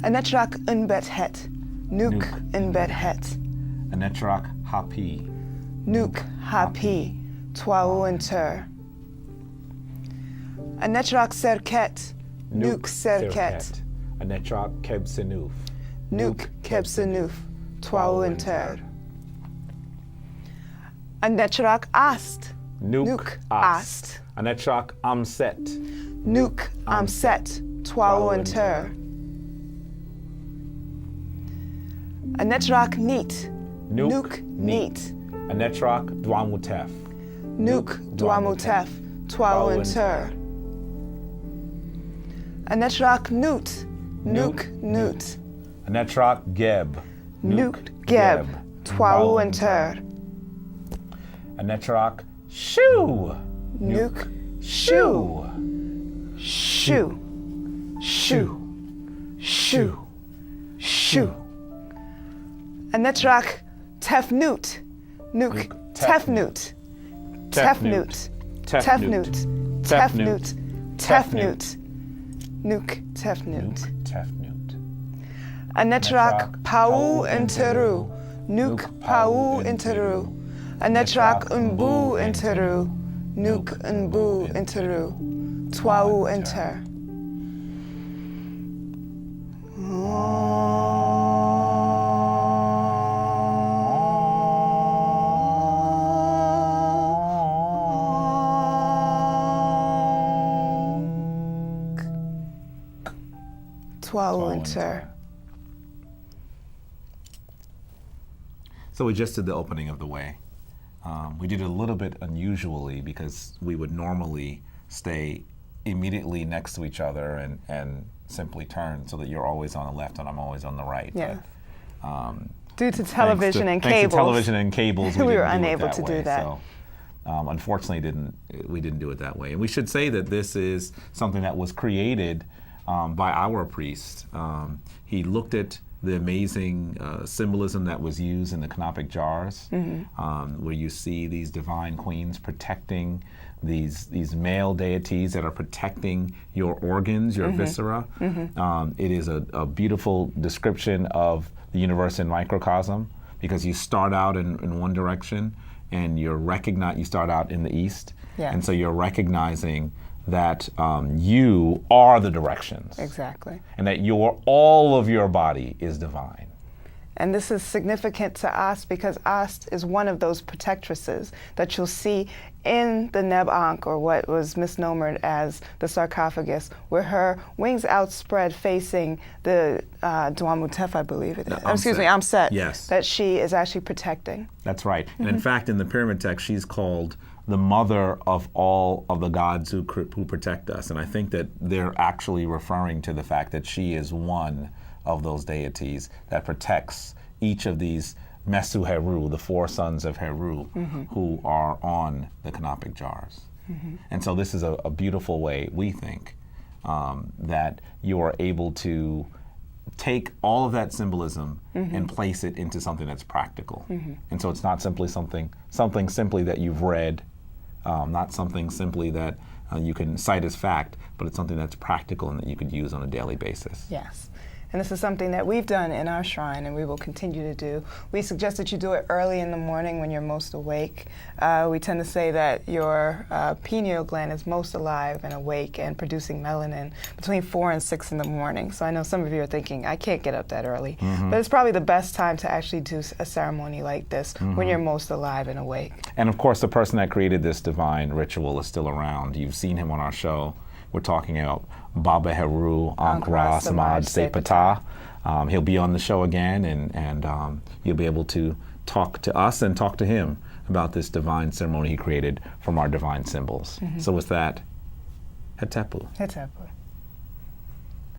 Anetrak unbet het. Nuk unbet het. Anetrak hapi. Nuk hapi. Twau inter. Anetrak serket. Nuk serket. Anetrak kebsenuf. Nuk kebsenuf. Twau inter. Anetrak ast. Nuk ast. Anetrak amset. Nuk amset. Twau inter. Anetrak neat. Nuk neat. Anetrak dwamutef. Nuk dwamutef. Twau inter. Anetrak newt. Nuk newt. Anetrak geb. Nuk geb. Twau inter. Anetrak shoe. Nuk shoe. Shoe. Shoe. Shoe. Shoe. Anetrak tefnut. Nuk tefnut. Tefnut. Tefnut. Tefnut. Tefnut. Nuk tefnut. Tefnut. Anetrak pau interu. Nuk pau interu. Anetrak unbu interu. Nuk unbu interu. Twau inter. Twau inter. So we just did the opening of the way. We did it a little bit unusually because we would normally stay immediately next to each other and simply turn so that you're always on the left and I'm always on the right. Yeah. But, Due to television and thanks cables. to television and cables, we We were didn't do it unable that to do way. that. So, unfortunately, we didn't do it that way. And we should say that this is something that was created by our priest. He looked at the amazing symbolism that was used in the canopic jars, where you see these divine queens protecting these male deities that are protecting your organs, your viscera. It is a beautiful description of the universe in microcosm, because you start out in one direction and you start out in the east, and so you're recognizing that you are the directions. Exactly. And that all of your body is divine. And this is significant to Ast because Ast is one of those protectresses that you'll see in the Neb Ankh, or what was misnomered as the sarcophagus, with her wings outspread facing the Dwamutef, I believe it is. Amset. Yes. That she is actually protecting. That's right. And in fact, in the pyramid text, she's called the mother of all of the gods who protect us. And I think that they're actually referring to the fact that she is one of those deities that protects each of these Mesu Heru, the four sons of Heru, who are on the canopic jars. And so this is a beautiful way, we think, that you are able to take all of that symbolism and place it into something that's practical. And so it's not simply something simply that you've read, not something simply that you can cite as fact, but it's something that's practical and that you could use on a daily basis. Yes. And this is something that we've done in our shrine and we will continue to do. We suggest that you do it early in the morning when you're most awake. We tend to say that your pineal gland is most alive and awake and producing melanin between 4 and 6 in the morning. So I know some of you are thinking, I can't get up that early. But it's probably the best time to actually do a ceremony like this when you're most alive and awake. And of course, the person that created this divine ritual is still around. You've seen him on our show. We're talking about Baba Heru Ankra Samaj Sepata. He'll be on the show again, and you'll be able to talk to us and talk to him about this divine ceremony he created from our divine symbols. So with that, Hetepu. Hetepu.